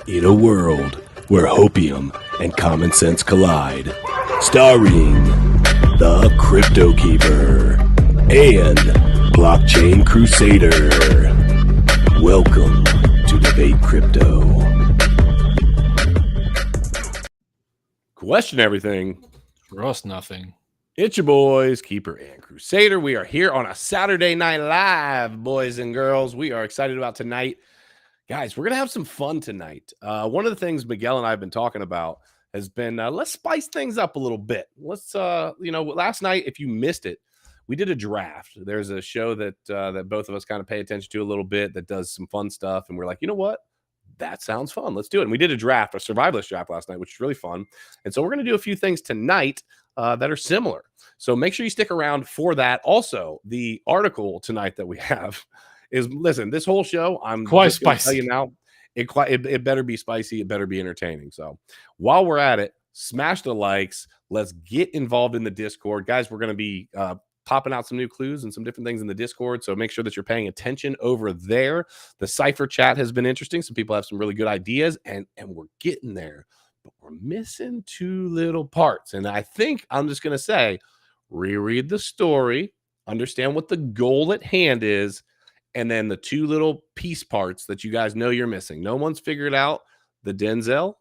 In a world where hopium and common sense collide, starring the CryptoKeeper and BlockchainCrusader. Welcome to Debate Crypto. Question everything. For us, nothing. It's your boys, Keeper and Crusader. We are here on a Saturday Night Live, boys and girls. We are excited about tonight. Guys, we're going to have some fun tonight. One of the things Miguel and I have been talking about has been, let's spice things up a little bit. Let's, last night, if you missed it, we did a draft. There's a show that that both of us kind of pay attention to a little bit that does some fun stuff. And we're like, you know what? That sounds fun. Let's do it. And we did a draft, a survivalist draft last night, which is really fun. And so we're going to do a few things tonight that are similar. So make sure you stick around for that. Also, the article tonight that we have is, listen, this whole show, I'm quite just gonna spicy. tell you now, it better be spicy. It better be entertaining. So while we're at it, smash the likes. Let's get involved in the Discord. Guys, we're going to be popping out some new clues and some different things in the Discord. So make sure that you're paying attention over there. The Cypher chat has been interesting. Some people have some really good ideas, and we're getting there. But we're missing two little parts. And I think I'm just going to say, reread the story, understand what the goal at hand is, and then the two little piece parts that you guys know you're missing. No one's figured out the Denzel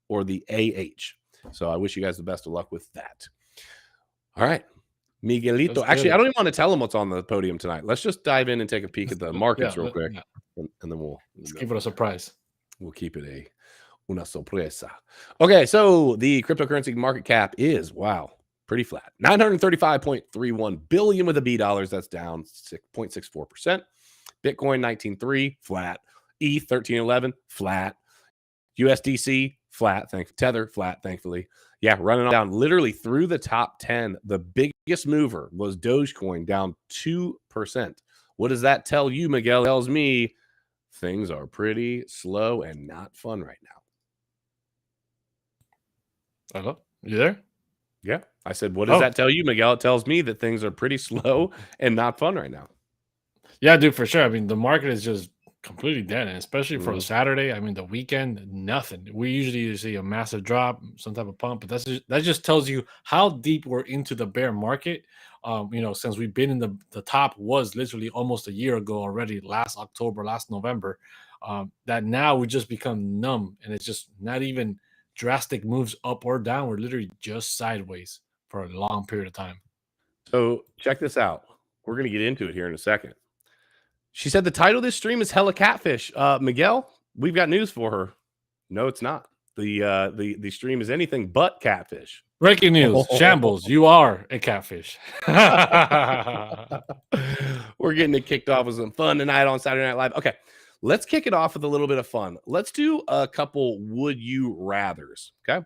or the AH. So I wish you guys the best of luck with that. All right. Miguelito. Actually, I don't even want to tell him what's on the podium tonight. Let's just dive in and take a peek at the markets real quick. Yeah. And then we'll keep it a surprise. We'll keep it una sorpresa. Okay, so the cryptocurrency market cap is, wow, pretty flat. 935.31 billion with a B dollars. That's down 6.64%. Bitcoin 19.3 flat. ETH 13.11 flat. USDC flat. Tether flat, thankfully. Yeah, running down literally through the top 10. The biggest mover was Dogecoin, down 2%. What does that tell you, Miguel? It tells me things are pretty slow and not fun right now. Hello? You there? Yeah. I said, what does that tell you, Miguel? It tells me that things are pretty slow and not fun right now. Yeah, dude, for sure. I mean, the market is just completely dead, and especially for a Saturday. I mean, the weekend, nothing. We usually see a massive drop, some type of pump, but that just tells you how deep we're into the bear market. Since we've been in the top was literally almost a year ago already, last October, last November. That now we just become numb, and it's just not even drastic moves up or down. We're literally just sideways for a long period of time. So check this out. We're going to get into it here in a second. She said the title of this stream is Hella Catfish. Miguel, we've got news for her. No, it's not. The stream is anything but catfish. Breaking news. Shambles, you are a catfish. We're getting it kicked off with some fun tonight on Saturday Night Live. Okay, let's kick it off with a little bit of fun. Let's do a couple would you rathers. Okay.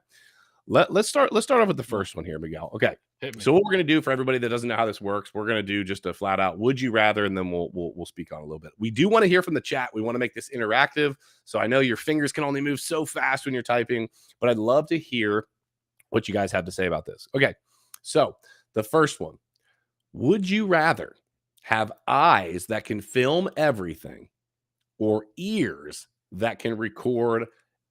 Let's start off with the first one here, Miguel. Okay. So what we're going to do for everybody that doesn't know how this works, we're going to do just a flat out would you rather, and then we'll speak on a little bit. We do want to hear from the chat. We want to make this interactive. So I know your fingers can only move so fast when you're typing, but I'd love to hear what you guys have to say about this. Okay. So the first one, would you rather have eyes that can film everything or ears that can record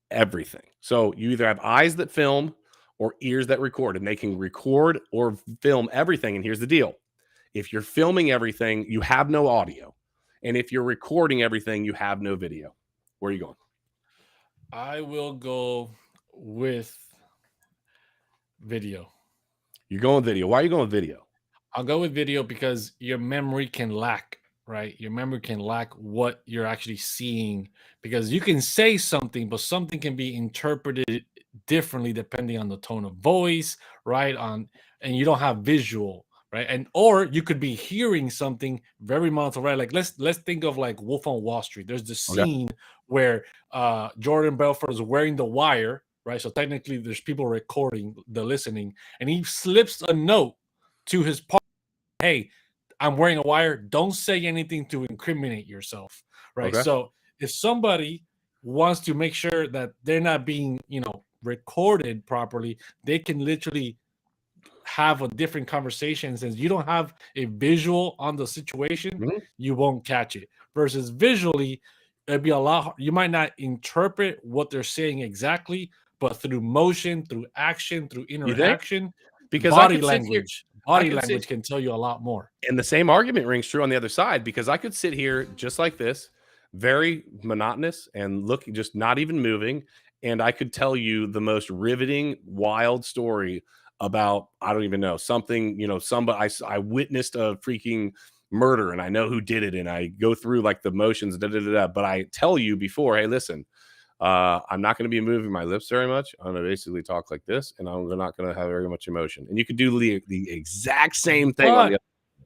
everything? So you either have eyes that film or ears that record, and they can record or film everything. And here's the deal. If you're filming everything, you have no audio. And if you're recording everything, you have no video. Where are you going? I will go with video. You're going video. Why are you going with video? I'll go with video because your memory can lack, right? Your memory can lack what you're actually seeing, because you can say something, but something can be interpreted differently depending on the tone of voice, right? And you don't have visual, right? And or you could be hearing something very monotone, right? Like let's think of like Wolf on Wall Street. There's this scene where Jordan Belfort is wearing the wire, right? So technically there's people recording the listening, and he slips a note to his partner, hey, I'm wearing a wire, don't say anything to incriminate yourself, right? So if somebody wants to make sure that they're not being, recorded properly, they can literally have a different conversation. Since you don't have a visual on the situation, you won't catch it. Versus visually, it'd be a lot. You might not interpret what they're saying exactly, but through motion, through action, through You think? interaction, Because I body could sit here, language, I body could sit language can tell you a lot more. and the same argument rings true on the other side, because I could sit here just like this, very monotonous and looking, just not even moving, and I could tell you the most riveting, wild story about, I don't even know, something, somebody, I witnessed a freaking murder and I know who did it, and I go through like the motions, da, da, da, da, but I tell you before, hey, listen, I'm not going to be moving my lips very much. I'm going to basically talk like this, and I'm not going to have very much emotion. And you could do the exact same thing on the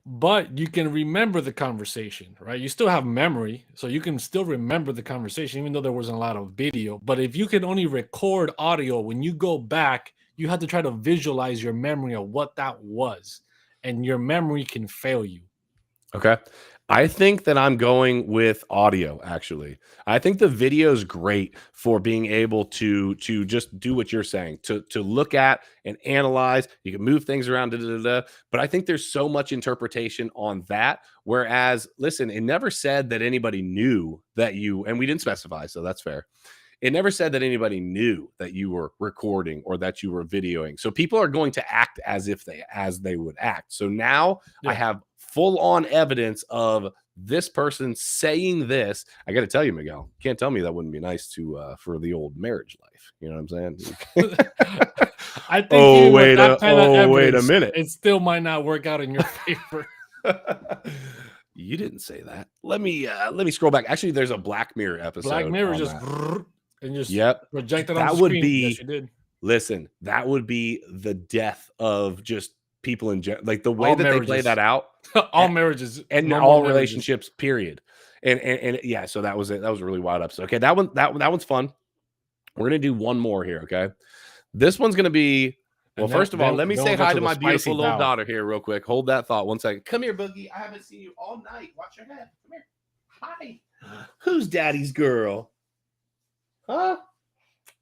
But you can remember the conversation, right? You still have memory, so you can still remember the conversation, even though there wasn't a lot of video. But if you can only record audio, when you go back, you have to try to visualize your memory of what that was, and your memory can fail you. Okay. I think that I'm going with audio, actually. I think the video is great for being able to just do what you're saying, to look at and analyze. You can move things around, da, da, da, da. But I think there's so much interpretation on that. Whereas, listen, it never said that anybody knew that you, and we didn't specify, so that's fair. It never said that anybody knew that you were recording or that you were videoing. So people are going to act as if they would act. So now I have full on evidence of this person saying this. I got to tell you, Miguel, you can't tell me that wouldn't be nice to for the old marriage life. You know what I'm saying? I think wait a minute. It still might not work out in your favor. You didn't say that. Let me scroll back. Actually, there's a Black Mirror episode. Black Mirror just and just projected on that the would screen. be Yes, you did. Listen, that would be the death of just people in general, like the way All that marriages. they play that out. All marriages and all relationships, period. And yeah, so that was it. That was a really wild episode. Okay, that one's fun. We're gonna do one more here. Okay, this one's gonna be. Well, first of all, let me say hi to my beautiful little daughter here real quick. Hold that thought 1 second. Come here, Boogie. I haven't seen you all night. Watch your head. Come here. Hi. Who's daddy's girl? Huh?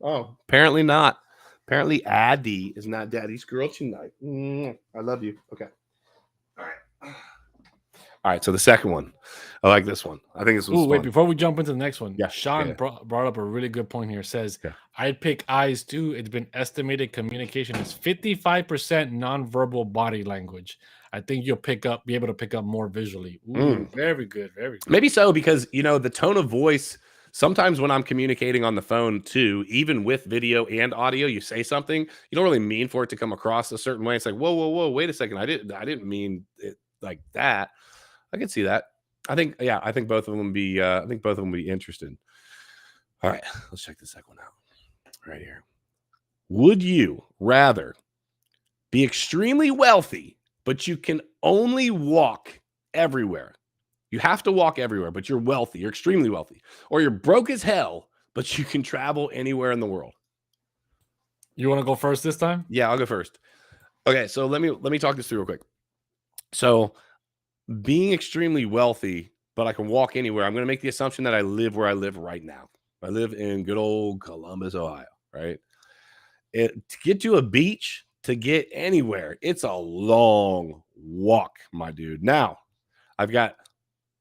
Oh, apparently not. Apparently Addie is not daddy's girl tonight. I love you. Okay. All right. All right. So the second one. I like this one. I think this was fun. Wait, before we jump into the next one, yeah, Sean brought up a really good point here. Says, I'd pick eyes too. It's been estimated communication is 55% nonverbal body language. I think you'll be able to pick up more visually. Ooh, very good. Very good. Maybe so, because, the tone of voice, sometimes when I'm communicating on the phone too, even with video and audio, you say something, you don't really mean for it to come across a certain way. It's like, whoa, wait a second. I didn't mean it like that. I can see that. I think both of them be interested. All right, let's check the second one out right here. Would you rather be extremely wealthy, but you can only walk everywhere? You have to walk everywhere, but you're wealthy. You're extremely wealthy. Or you're broke as hell, but you can travel anywhere in the world. You want to go first this time? Yeah, I'll go first. Okay, so let me talk this through real quick. So being extremely wealthy, but I can walk anywhere, I'm going to make the assumption that I live where I live right now. I live in good old Columbus, Ohio, right? To get to a beach, to get anywhere, it's a long walk, my dude. Now, I've got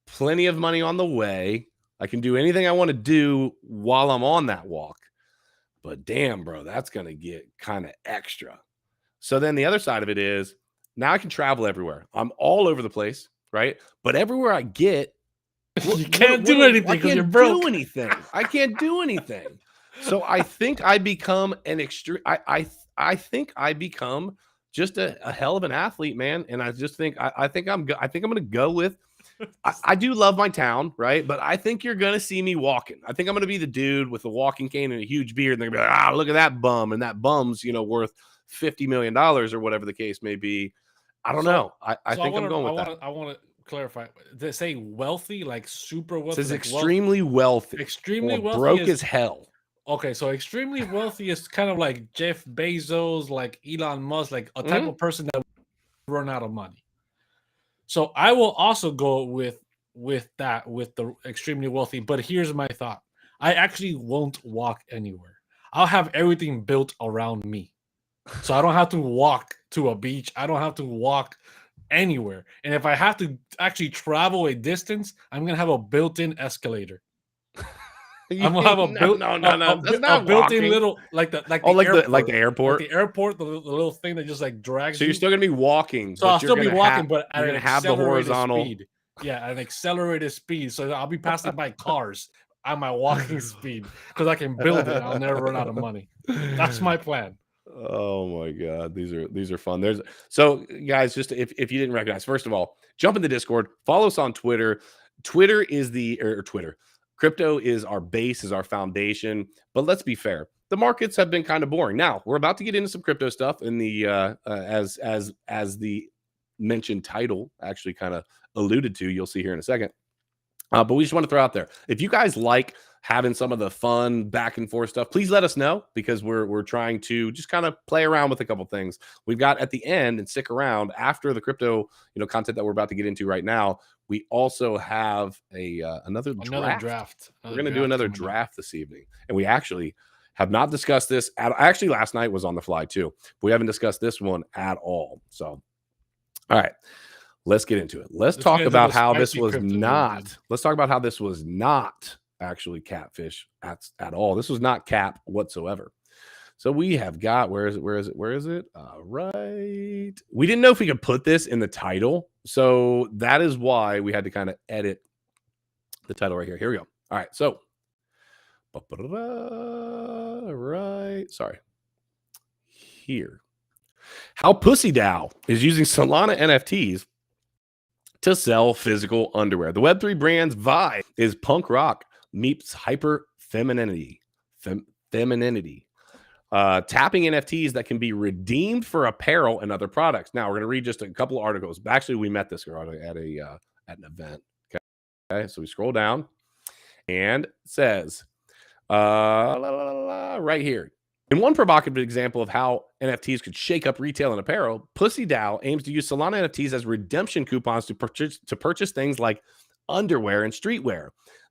plenty of money on the way. I can do anything I want to do while I'm on that walk. But damn, bro, that's going to get kind of extra. So then the other side of it is, now I can travel everywhere. I'm all over the place, right? But everywhere I get, you can't do anything because you're broke. I can't do anything. So I think I become an extreme. I think I become just a hell of an athlete, man. And I just think I think I'm going to go with. I do love my town, right? But I think you're going to see me walking. I think I'm going to be the dude with a walking cane and a huge beard. And they're going to be like, look at that bum. And that bum's, worth $50 million or whatever the case may be. I don't know. I think I'm going with that. I want to clarify. They say wealthy, like super wealthy. It says like extremely wealthy. Extremely wealthy. Broke as hell. Okay, so extremely wealthy is kind of like Jeff Bezos, like Elon Musk, like a type of person that run out of money. So I will also go with the extremely wealthy. But here's my thought. I actually won't walk anywhere. I'll have everything built around me. So I don't have to walk to a beach. I don't have to walk anywhere. And if I have to actually travel a distance, I'm going to have a built-in escalator. I'm gonna have a built no. That's a not built-in walking. little like the Like the airport. the little thing that just like drags So you're you. still gonna be walking, So I'll but still be walking, but at you're an gonna have the accelerated horizontal. speed. Yeah, at an accelerated speed. So I'll be passing by cars at my walking speed because I can build it. I'll never run out of money. That's my plan. Oh my god, these are fun. There's so guys, just if you didn't recognize, first of all, jump in the Discord, follow us on Twitter. Twitter is Twitter. Crypto is our base, is our foundation. But let's be fair, the markets have been kind of boring. Now we're about to get into some crypto stuff in the as the mentioned title actually kind of alluded to. You'll see here in a second. But we just want to throw out there, if you guys like having some of the fun back and forth stuff, please let us know, because we're trying to just kind of play around with a couple things. We've got at the end, and stick around after the crypto content that we're about to get into right now. We also have another draft. We're going to do another draft this evening, and we actually have not discussed this actually last night was on the fly too, but we haven't discussed this one at all. So all right, let's get into it. Let's talk about how this was not. Let's talk about how this was not actually catfish at all. This was not cap whatsoever. So we have got, where is it? Right. We didn't know if we could put this in the title. So that is why we had to kind of edit the title right here. Here we go. All right. So, right. Sorry. Here. How Pussy DAO is using Solana NFTs to sell physical underwear. The Web3 brand's vibe is punk rock meets hyper femininity. Tapping NFTs that can be redeemed for apparel and other products. Now we're going to read just a couple of articles. Actually, we met this girl at an event. Okay, so we scroll down, and it says right here. In one provocative example of how NFTs could shake up retail and apparel, Pussy DAO aims to use Solana NFTs as redemption coupons to purchase things like underwear and streetwear.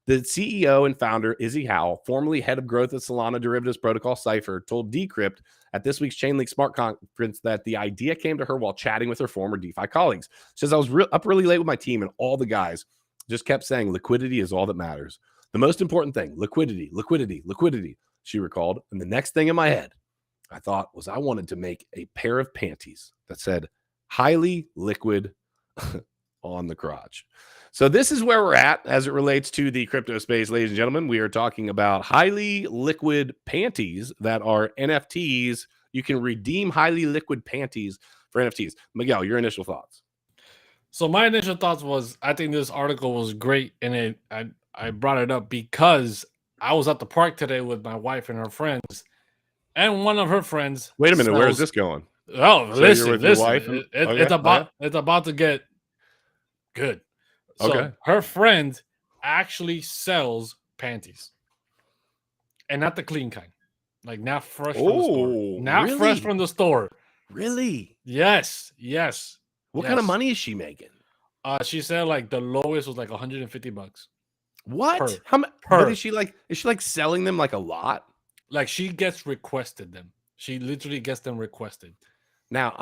The CEO and founder, Izzy Howell, formerly head of growth at Solana derivatives protocol Cypher, told Decrypt at this week's Chainlink Smart Conference that the idea came to her while chatting with her former DeFi colleagues. She says, I was up really late with my team, and all the guys just kept saying liquidity is all that matters. The most important thing, liquidity. She recalled, and the next thing in my head I thought was I wanted to make a pair of panties that said highly liquid on the crotch. So this is where we're at as it relates to the crypto space, ladies and gentlemen. We are talking about highly liquid panties that are NFTs. You can redeem highly liquid panties for NFTs. Miguel, your initial thoughts? So my initial thoughts was, I think this article was great, and I brought it up because I was at the park today with my wife and her friends, and one of her friends. Wait a minute, where is this going? Oh, so listen, your wife it's about to get good. So okay. Her friend actually sells panties, and not the clean kind, like not fresh from the store, not really? fresh from the store. Really? Yes. What kind of money is she making? She said like the lowest was like $150. What? How much? But is she like selling them like a lot? Like she gets requested them. She literally gets them requested. Now,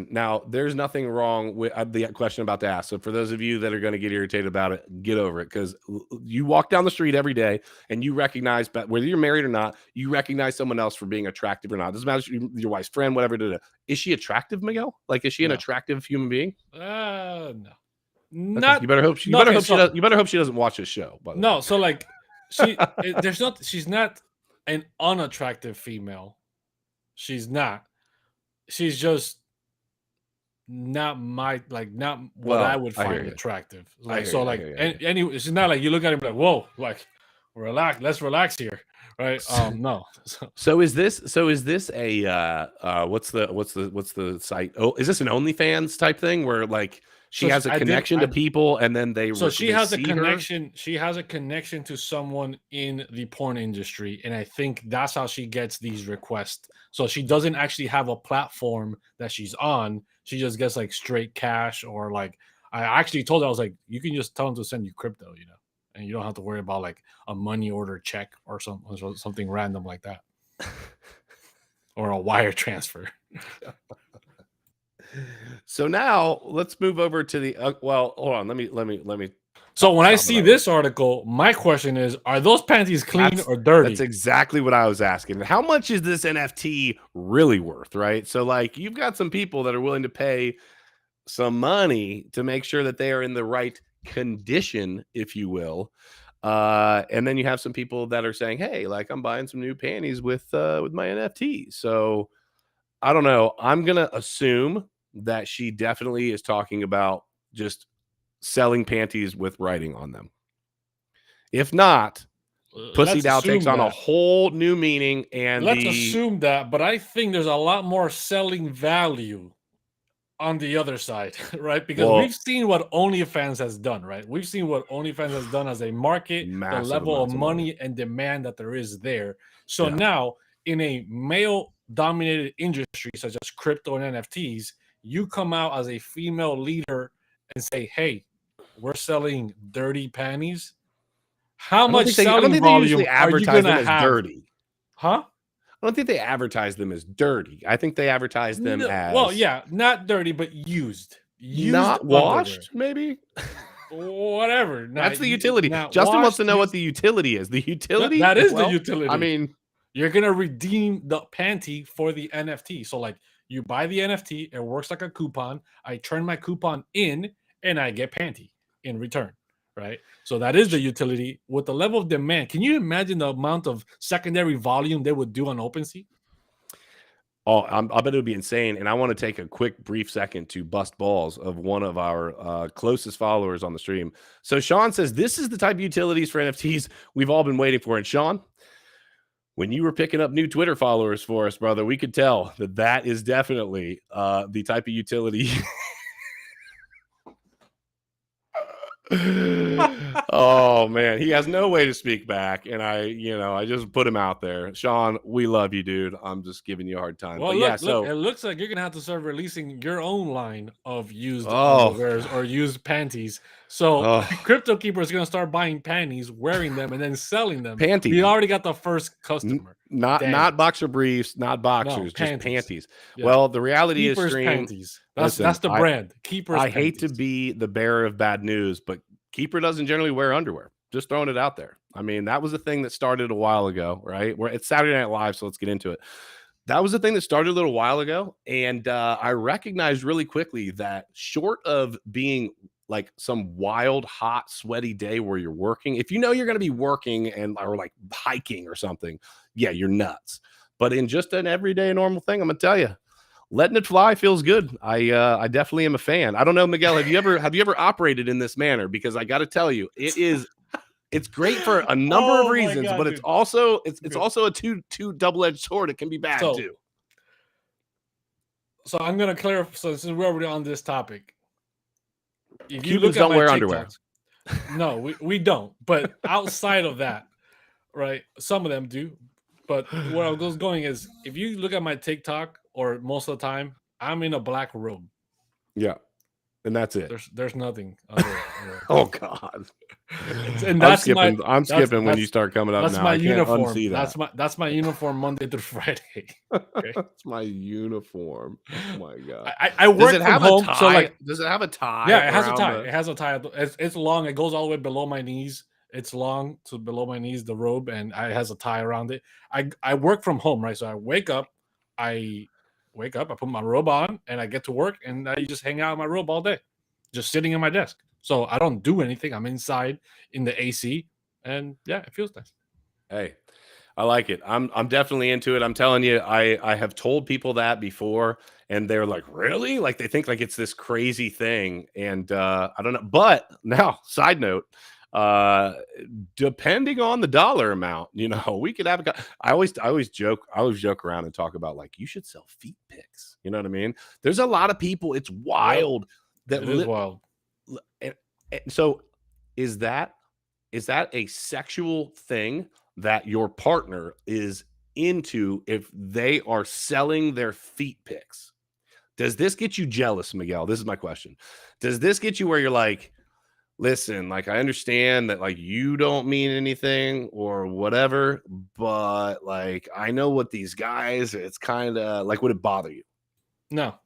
Now, there's nothing wrong with the question I'm about to ask. So for those of you that are going to get irritated about it, get over it, because you walk down the street every day and you recognize, whether you're married or not, you recognize someone else for being attractive or not. It doesn't matter if your wife's friend, whatever. Is she attractive, Miguel? Like, is she an attractive human being? No. Not. You better hope she doesn't watch this show. By the way. So like, she's not an unattractive female. She's not. She's just not what I would find attractive. Anyway, she's not like you look at him like, whoa, like relax, let's relax here, right? No. So is this a what's the site? Oh, is this an OnlyFans type thing where like she has a connection to people, and then she has a connection. She has a connection to someone in the porn industry, and I think that's how she gets these requests. So she doesn't actually have a platform that she's on. She just gets like straight cash, or like I actually told her, I was like, you can just tell them to send you crypto, and you don't have to worry about like a money order check or something random like that, or a wire transfer. So now let's move over to the well, hold on. Let me So when I see this article, my question is, are those panties clean or dirty? That's exactly what I was asking. How much is this NFT really worth, right? So like you've got some people that are willing to pay some money to make sure that they are in the right condition, if you will. And then you have some people that are saying, hey, like I'm buying some new panties with my NFT. So I don't know. I'm gonna assume that she definitely is talking about just selling panties with writing on them. If not, Pussy Dow takes on a whole new meaning. And let's assume that, but I think there's a lot more selling value on the other side, right? Because we've seen what OnlyFans has done, right? We've seen what OnlyFans has done as a market, the level of money and demand that there is there. So now in a male-dominated industry such as crypto and NFTs, you come out as a female leader and say, hey, we're selling dirty panties. How much selling volume are you going to have? Dirty? Huh? I don't think they advertise them as dirty. I think they advertise them as... Well, yeah, not dirty, but used. Not washed, maybe? Whatever. That's the utility. Justin wants to know what the utility is. The utility? That is the utility. I mean... You're going to redeem the panty for the NFT. So, like, you buy the NFT, it works like a coupon. I turn my coupon in, and I get panty in return, right? So that is the utility. With the level of demand, can you imagine the amount of secondary volume they would do on OpenSea? Oh, I bet it would be insane. And I want to take a quick, brief second to bust balls of one of our closest followers on the stream. So Sean says, this is the type of utilities for NFTs we've all been waiting for. And Sean, when you were picking up new Twitter followers for us, brother, we could tell that that is definitely the type of utility. Oh man, he has no way to speak back, and I just put him out there. Sean, we love you, dude. I'm just giving you a hard time. Well, but look, it looks like you're gonna have to start releasing your own line of used underwears or used panties. So CryptoKeeper is gonna start buying panties, wearing them, and then selling them. Panties. We already got the first customer. Not boxer briefs, not boxers, just panties. Yeah. Well, the reality Keeper's is, stream. Panties. That's the brand. Keeper's. I hate to be the bearer of bad news, but Keeper doesn't generally wear underwear. Just throwing it out there. I mean, that was a thing that started a while ago, right? It's Saturday Night Live, so let's get into it. That was the thing that started a little while ago, and I recognized really quickly that short of being like some wild, hot, sweaty day where you're working, if you know you're going to be working or like hiking or something, yeah, you're nuts. But in just an everyday normal thing, I'm gonna tell you, letting it fly feels good. I definitely am a fan. I don't know, Miguel, have you ever operated in this manner? Because I got to tell you, it's great for a number of reasons, but it's also a two double-edged sword. It can be bad too. So I'm gonna clarify. So since we're already on this topic, if you Cubans don't wear underwear. No, we don't. But outside of that, right? Some of them do. But where I was going is, if you look at my TikTok, or most of the time, I'm in a black robe. Yeah, and that's it. There's nothing. Other, oh God! And that's I'm skipping when you start coming up. That's now. my uniform. That's my uniform Monday through Friday. Okay? That's my uniform. Oh my God! I work from home. So like, does it have a tie? Yeah, it has a tie. It has a tie. It's long. It goes all the way below my knees. It's long to below my knees, the robe, and it has a tie around it. I work from home, right? So I wake up, I put my robe on, and I get to work, and I just hang out in my robe all day, just sitting in my desk. So I don't do anything. I'm inside in the AC, and yeah, it feels nice. Hey, I like it. I'm definitely into it. I'm telling you, I have told people that before, and they're like, really? Like they think like it's this crazy thing, and I don't know. But now, side note. Depending on the dollar amount, we could have I always joke around and talk about like, you should sell feet pics. You know what I mean? There's a lot of people. It's wild. It is wild. And so is that a sexual thing that your partner is into if they are selling their feet pics? Does this get you jealous, Miguel? This is my question. Does this get you where you're like, listen, like I understand that like you don't mean anything or whatever, but like I know what these guys, it's kind of like, would it bother you? No.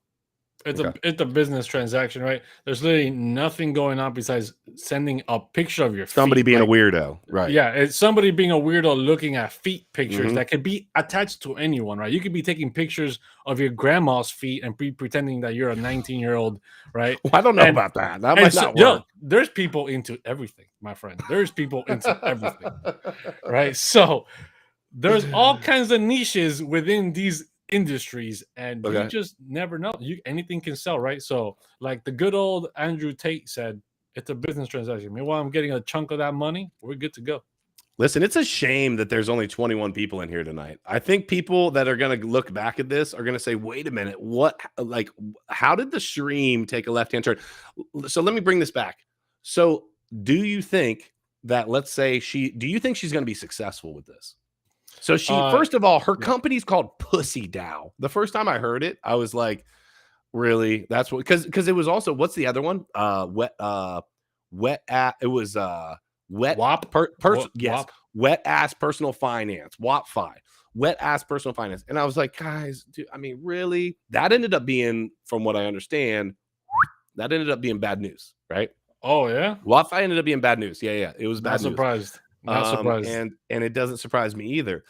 It's a business transaction, right? There's literally nothing going on besides sending a picture of your Somebody feet. being Like, a weirdo, right? yeah, it's somebody being a weirdo looking at feet pictures Mhm. that could be attached to anyone, right? You could be taking pictures of your grandma's feet and pretending that you're a 19-year-old, right? Well, I don't know And about that. That might so, not work. there's people into everything, my friend. There's people into everything, right? So there's all kinds of niches within these industries, and you Okay. just never know. Anything can sell, right? So, like the good old Andrew Tate said, it's a business transaction. Meanwhile, I'm getting a chunk of that money. We're good to go. Listen, it's a shame that there's only 21 people in here tonight. I think people that are going to look back at this are going to say, wait a minute, how did the stream take a left-hand turn? So let me bring this back. So do you think that, do you think she's going to be successful with this? So first of all, her company's called Pussy DAO. The first time I heard it, I was like, really? That's what, because it was also, what's the other one? Wet ass personal finance, WAPFI, wet ass personal finance. And I was like, guys, dude, I mean, really? That ended up being, from what I understand, that ended up being bad news, right? Oh yeah, WAPFI ended up being bad news. Yeah, it was bad news. Not surprised. And it doesn't surprise me either.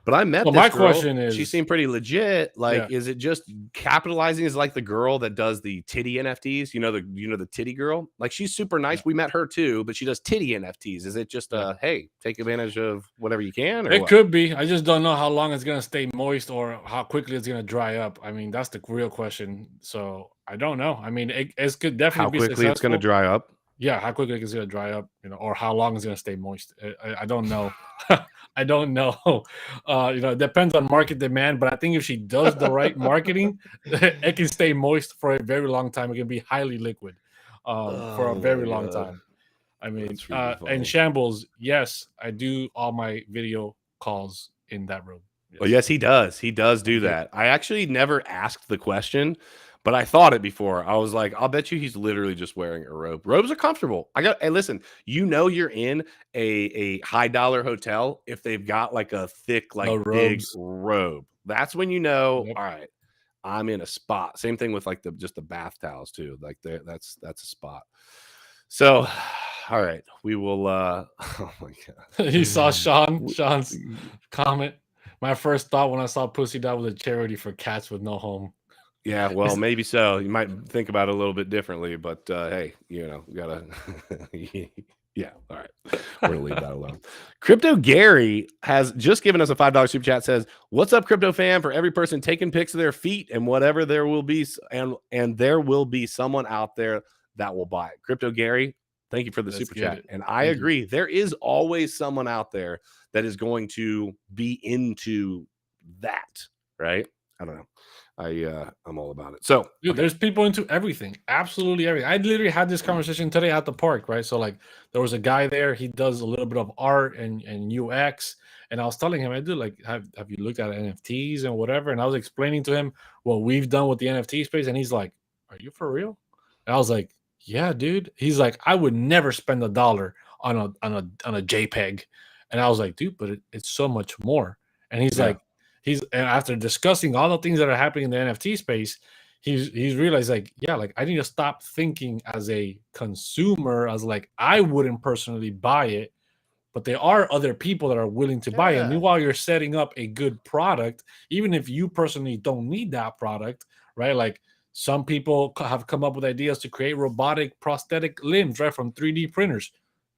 But I met Well, this my girl. question is, She seemed pretty legit. Like, yeah. is it just capitalizing? Is like the girl that does the titty NFTs? You know the titty girl. Like, she's super nice. Yeah. We met her too, but she does titty NFTs. Is it just hey, take advantage of whatever you can? Or It what? could be. I just don't know how long it's gonna stay moist or how quickly it's gonna dry up. I mean, that's the real question. So I don't know. I mean, it could definitely be How quickly successful. it's going to dry up? Yeah, how quickly it's gonna dry up, or how long it's gonna stay moist. I don't know. I don't know. It depends on market demand. But I think if she does the right marketing, it can stay moist for a very long time. It can be highly liquid for a very long time. I mean, and Shambles, yes, I do all my video calls in that room. Yes. Well, yes, he does. He does do that. I actually never asked the question, but I thought it before. I was like, I'll bet you he's literally just wearing a robe. Robes are comfortable. Hey, listen, you're in a high dollar hotel if they've got like a thick, like big robe. That's when you know, all right, I'm in a spot. Same thing with like just the bath towels too. Like that's a spot. So, all right, we will. Oh my god! You saw Sean's comment. My first thought when I saw Pussy DAO was a charity for cats with no home. Yeah, well, maybe so. You might think about it a little bit differently, but hey, we gotta. Yeah, all right. We're gonna leave that alone. Crypto Gary has just given us a $5 super chat. Says, "What's up, crypto fam? For every person taking pics of their feet and whatever, there will be and there will be someone out there that will buy it." Crypto Gary, thank you for the super chat. And I agree. There is always someone out there that is going to be into that, right? I don't know. I'm all about it. So dude, there's people into everything, absolutely everything. I literally had this conversation today at the park, right? So like there was a guy there, he does a little bit of art and UX, and I was telling him, I do like, have you looked at NFTs and whatever? And I was explaining to him what we've done with the NFT space, and he's like, are you for real? And I was like, yeah, dude. He's like, I would never spend $1 on a JPEG. And I was like, dude, but it's so much more. And he's like, and after discussing all the things that are happening in the NFT space, he's realized like, yeah, like I need to stop thinking as a consumer as like I wouldn't personally buy it, but there are other people that are willing to buy it. Meanwhile, you're setting up a good product, even if you personally don't need that product, right? Like some people have come up with ideas to create robotic prosthetic limbs, right, from 3D printers.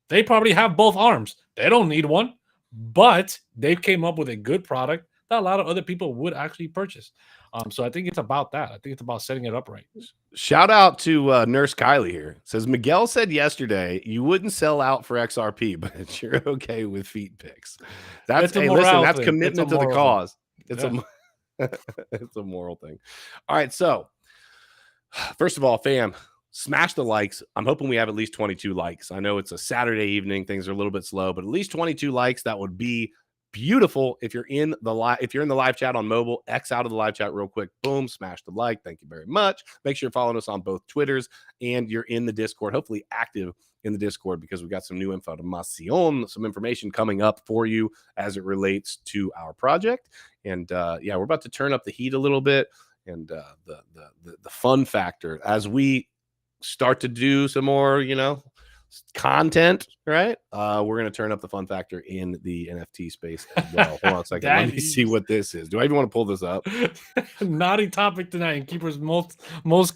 They probably have both arms. They don't need one, but they came up with a good product that a lot of other people would actually purchase. So I think it's about that. I think it's about setting it up right. Shout out to Nurse Kylie here. Says Miguel said yesterday you wouldn't sell out for XRP, but you're okay with feet pics. That's that's commitment to the cause. It's it's a moral thing. All right, so first of all, fam, smash the likes. I'm hoping we have at least 22 likes. I know it's a Saturday evening, things are a little bit slow, but at least 22 likes. That would be beautiful. If you're in the live chat on mobile, X out of the live chat real quick. Boom, smash the like. Thank you very much. Make sure you're following us on both Twitters and you're in the Discord, hopefully active in the Discord, because we've got some new information, some information coming up for you as it relates to our project. And yeah, we're about to turn up the heat a little bit. and the fun factor as we start to do some more, content, right? We're gonna turn up the fun factor in the NFT space as well. Hold on a second. Let me see what this is. Do I even want to pull this up? Naughty topic tonight, and Keeper's most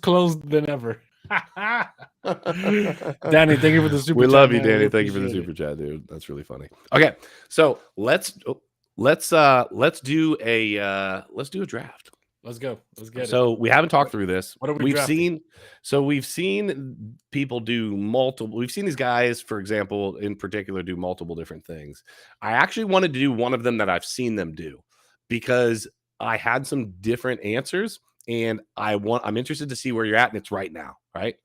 closed than ever. Danny, thank you for the super we chat. Love you, man. Danny. Thank you for the super chat, dude. That's really funny. Okay, so let's do a draft. Let's go. Let's get it. So we haven't talked through this. What are we drafting? We've seen people do multiple. We've seen these guys, for example, in particular, do multiple different things. I actually wanted to do one of them that I've seen them do because I had some different answers, and I'm interested to see where you're at, and it's right now, right?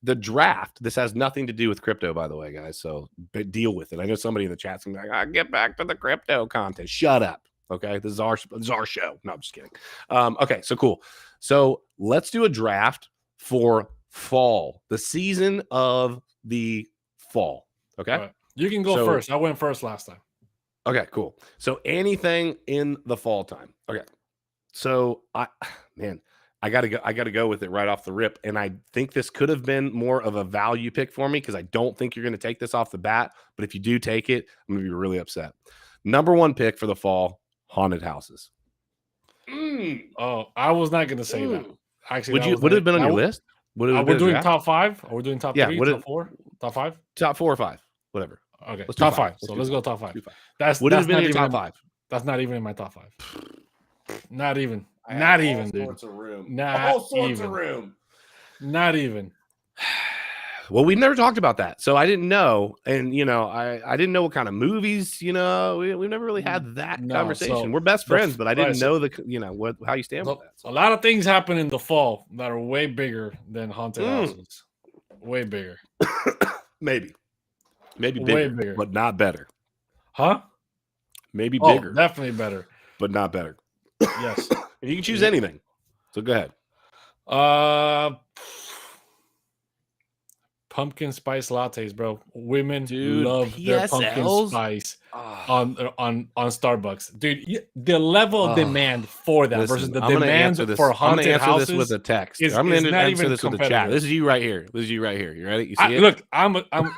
The draft. This has nothing to do with crypto, by the way, guys. So deal with it. I know somebody in the chat's gonna be like, "I'll get back to the crypto content." Shut up. Okay, this is our show. No, I'm just kidding. Okay, so cool. So let's do a draft for fall, the season of the fall. Okay, right. You can go first. I went first last time. Okay, cool. So anything in the fall time. Okay, so I gotta go with it right off the rip, and I think this could have been more of a value pick for me because I don't think you're going to take this off the bat. But if you do take it, I'm going to be really upset. Number one pick for the fall. Haunted houses. Oh, I was not going to say that. Actually, would it have been on your list? We're doing top 5? Or we're doing top 3, top 4? Top 5? Top 4 or 5, whatever. Okay, top 5. So let's go top 5. That's would have been in your top 5. That's not even in my top 5. Not even. Not even, dude. All sorts of room. Not even. Well, we've never talked about that, so I didn't know, and I didn't know what kind of movies. We've never really had that conversation. So we're best friends, but I didn't know how you stand with that. So. A lot of things happen in the fall that are way bigger than haunted houses. Way bigger. Maybe bigger, way bigger, but not better. Huh? Maybe bigger, definitely better, but not better. Yes, you can choose anything. So go ahead. Pumpkin spice lattes, bro. Women love their pumpkin spice on Starbucks, dude. The level of demand for that versus the demand for haunted houses. This with a text. I'm going to answer this with a chat. This is you right here. You ready? You see it? Look,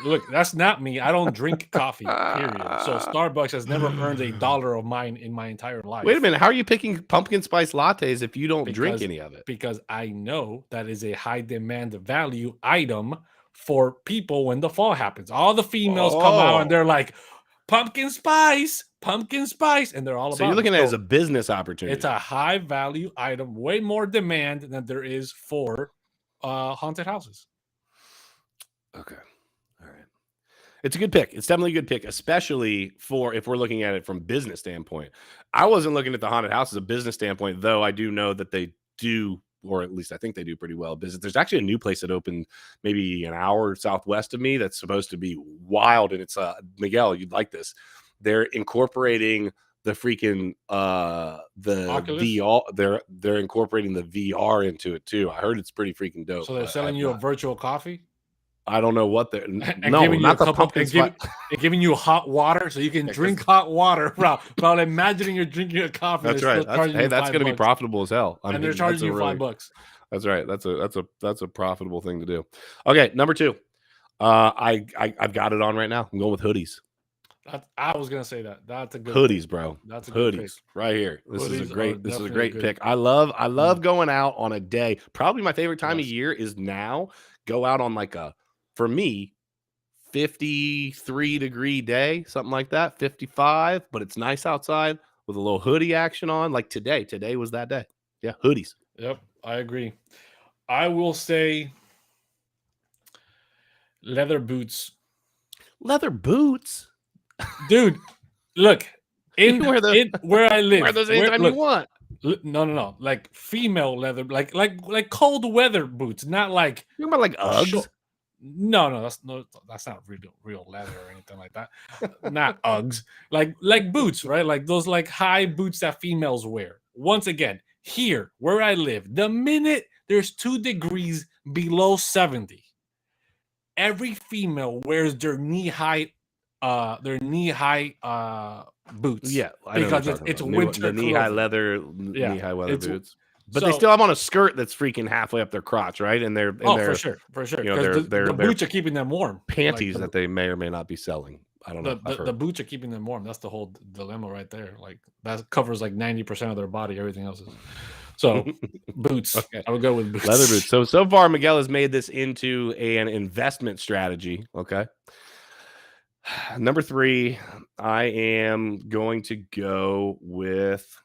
look. That's not me. I don't drink coffee. Period. So Starbucks has never earned $1 of mine in my entire life. Wait a minute. How are you picking pumpkin spice lattes if you don't drink any of it? Because I know that is a high demand value item for people when the fall happens. All the females come out and they're like, pumpkin spice, and they're all about. So you're looking at it as a business opportunity. It's a high value item, way more demand than there is for haunted houses. Okay, all right. It's a good pick. It's definitely a good pick, especially for if we're looking at it from business standpoint. I wasn't looking at the haunted house as a business standpoint, though. I do know that they do. Or at least I think they do pretty well business. There's actually a new place that opened maybe an hour southwest of me that's supposed to be wild. And it's Miguel, you'd like this. They're incorporating the freaking the Oculus? VR. They're incorporating the VR into it too. I heard it's pretty freaking dope. So they're selling you a virtual coffee? I don't know what they're not the pumpkin spice. And giving you hot water so you can drink hot water while imagining you're drinking a coffee. That's right. That's going to be profitable as hell. And they're charging you $5. That's right. That's a profitable thing to do. Okay, number 2. I've got it on right now. I'm going with hoodies. I was gonna say that. That's a good hoodies, pick. bro. That's a good hoodies pick. Right here. This Hoodies is a great pick. I love going out on a day. Probably my favorite time of year is now. Go out on like for me, 53-degree day, something like that, 55, but it's nice outside with a little hoodie action on. Like today. Today was that day. Yeah, hoodies. Yep, I agree. I will say leather boots. Leather boots? Dude, look, where I live. Wear those anytime you want. No. Like female leather, like cold weather boots, not like you're about like Uggs. No, that's not real leather or anything like that. Not Uggs, like boots, right? Like those like high boots that females wear. Once again, here where I live, the minute there's 2 degrees below 70, every female wears their knee-high boots. Yeah, because it's winter. The knee-high leather, knee-high weather boots. But they still have on a skirt that's freaking halfway up their crotch, right? And they're for sure, you know, because their the boots are keeping them warm. panties that they may or may not be selling. I don't know. The boots are keeping them warm. That's the whole dilemma right there. Like that covers like 90% of their body. Everything else is so boots. Okay. I would go with boots. Leather boots. So far, Miguel has made this into an investment strategy. Okay. Number 3, I am going to go with.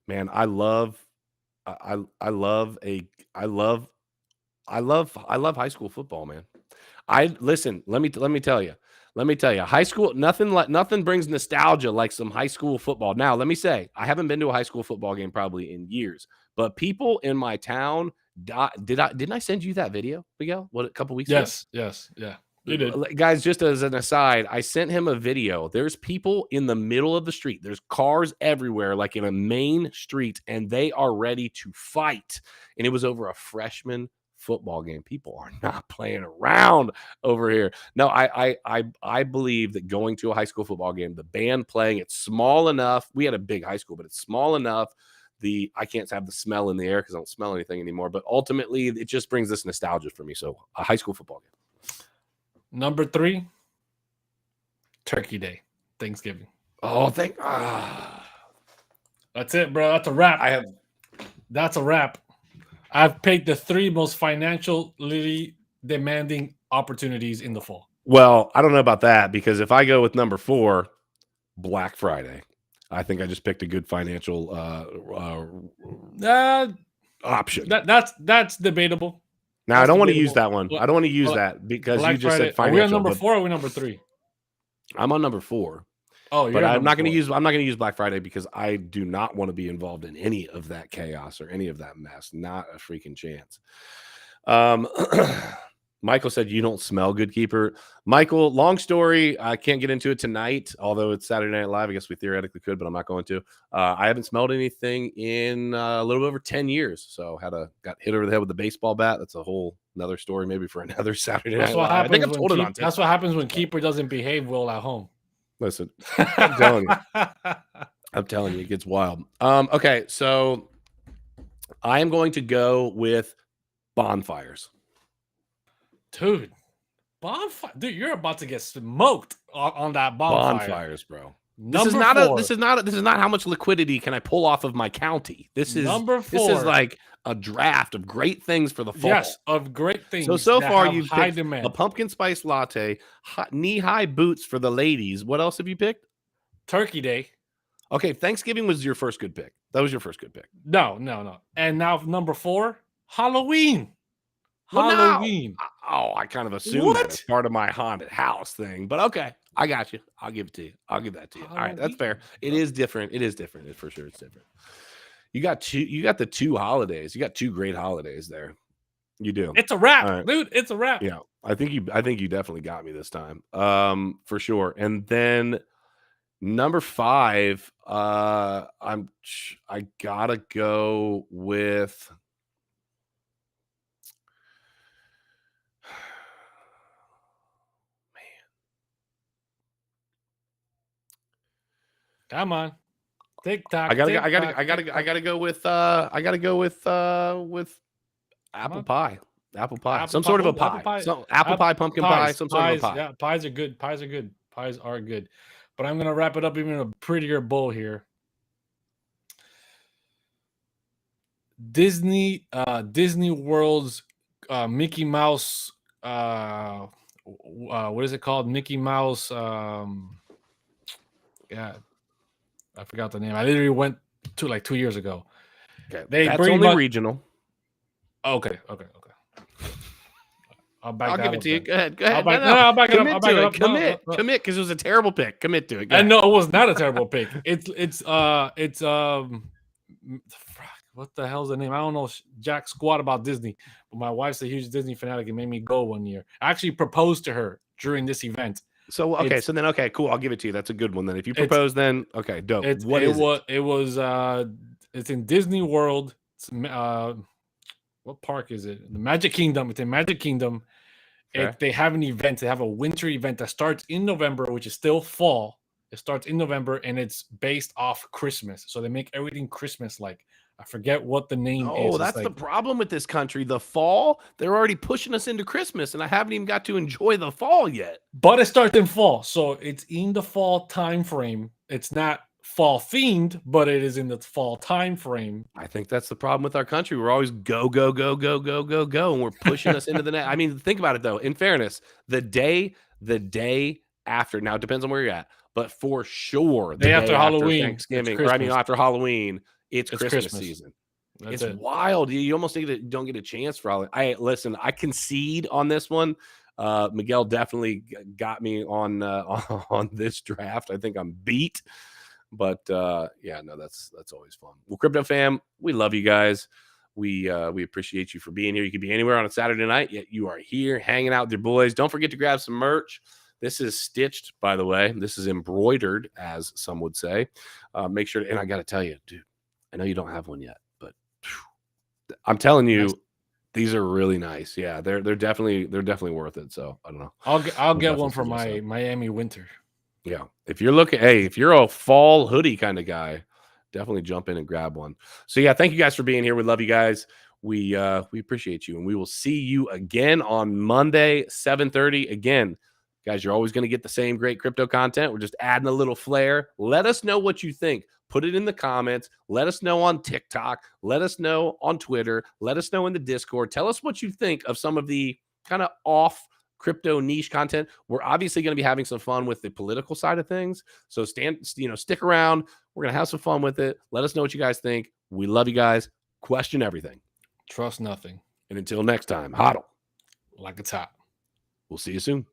Man, I love high school football, man. Listen, let me tell you. High school, nothing brings nostalgia like some high school football. Now, let me say, I haven't been to a high school football game probably in years, but people in my town, didn't I send you that video, Miguel? What, a couple weeks ago? Yes, yeah. You did. Guys, just as an aside, I sent him a video. There's people in the middle of the street. There's cars everywhere, like in a main street, and they are ready to fight. And it was over a freshman football game. People are not playing around over here. No, I believe that going to a high school football game, the band playing, it's small enough. We had a big high school, but it's small enough. I can't have the smell in the air because I don't smell anything anymore. But ultimately, it just brings this nostalgia for me. So a high school football game. Number 3, Turkey Day, Thanksgiving. Oh, that's it, bro. That's a wrap. That's a wrap. I've picked the 3 most financially demanding opportunities in the fall. Well, I don't know about that because if I go with number 4, Black Friday, I think I just picked a good financial option. That's debatable. Now, I don't want to use that one. I don't want to use that because Black you just Friday. said financial. Are we on number 4 or are we number 3? I'm on number 4. Oh, but I'm not going to use Black Friday because I do not want to be involved in any of that chaos or any of that mess. Not a freaking chance. Michael said you don't smell good, Keeper. Michael, long story. I can't get into it tonight, although it's Saturday Night Live. I guess we theoretically could, but I'm not going to. I haven't smelled anything in a little bit over 10 years. So got hit over the head with a baseball bat. That's a whole another story, maybe for another Saturday Night Live. I think I've told it on TikTok. That's what happens when Keeper doesn't behave well at home. Listen, I'm telling you, it gets wild. Okay, so I am going to go with bonfires. Dude, you're about to get smoked on that bonfire. Bonfires, bro. This is not how much liquidity can I pull off of my county. This is number 4. This is like a draft of great things for the fall. Yes, of great things. So far you've picked a pumpkin spice latte, knee-high boots for the ladies. What else have you picked? Turkey Day. Okay, Thanksgiving was your first good pick. That was your first good pick. No. And now number 4, Halloween. Halloween. I kind of assumed that as part of my haunted house thing, but okay, I got you. I'll give it to you. I'll give that to you. Halloween. All right, that's fair. It is different. For sure, it's different. You got the 2 holidays. You got 2 great holidays there. You do. It's a wrap, right. Dude. It's a wrap. Yeah, I think you definitely got me this time. For sure. And then number 5, I gotta go with. Come on, TikTok. I gotta go with apple pie. Some sort of a pie. Apple pie, pumpkin pie, some sort of a pie. Yeah, pies are good. Pies are good. But I'm gonna wrap it up even in a prettier bowl here. Disney World's Mickey Mouse. What is it called? Mickey Mouse. Yeah. I forgot the name. I literally went to like 2 years ago. Okay, that's only regional. Okay. I'll give it to you. Go ahead. I'll back it up. Commit, because it was a terrible pick. Commit to it. And no, it was not a terrible pick. It's what the hell's the name? I don't know jack squat about Disney, but my wife's a huge Disney fanatic and made me go one year. I actually proposed to her during this event. So cool. I'll give it to you. That's a good one then. If you propose, then okay, dope. It's in Disney World. What park is it? The Magic Kingdom. It's in Magic Kingdom. Okay. They have an event. They have a winter event that starts in November, which is still fall. It starts in November and it's based off Christmas. So they make everything Christmas-like. I forget what the name is. Oh, It's that's like, the problem with this country. The fall, they're already pushing us into Christmas, and I haven't even got to enjoy the fall yet. but it starts in fall. So it's in the fall time frame. It's not fall themed, but it is in the fall time frame. I think that's the problem with our country. We're always go, go, go, go, go, go, go, and we're pushing us into the net. I mean, think about it though. In fairness, the day after, now it depends on where you're at, but for sure, the Day day after Halloween, it's Thanksgiving, or I mean, Christmas. after Halloween, it's It's Christmas Christmas. season. That's It's it. wild. You almost don't get a chance for all. Listen. I concede on this one. Miguel definitely got me on on this draft. I think I'm beat, but yeah, no, that's always fun. Well, Crypto Fam, we love you guys. We appreciate you for being here. You could be anywhere on a Saturday night, yet you are here hanging out with your boys. Don't forget to grab some merch. This is stitched, by the way. This is embroidered, as some would say. Make sure, and I got to tell you, dude, I know you don't have one yet, but I'm telling you, these are really nice. Yeah, they're definitely worth it. So I don't know. I'll get one for my Miami winter. Yeah, if you're looking, hey, if you're a fall hoodie kind of guy, definitely jump in and grab one. So yeah, thank you guys for being here. We love you guys. We appreciate you, and we will see you again on Monday, 7:30. Again, guys, you're always going to get the same great crypto content. We're just adding a little flair. Let us know what you think. Put it in the comments. Let us know on TikTok. Let us know on Twitter. Let us know in the Discord. Tell us what you think of some of the kind of off crypto niche content. We're obviously going to be having some fun with the political side of things. So stick around. We're going to have some fun with it. Let us know what you guys think. We love you guys. Question everything. Trust nothing. And until next time, hodl like it's hot. We'll see you soon.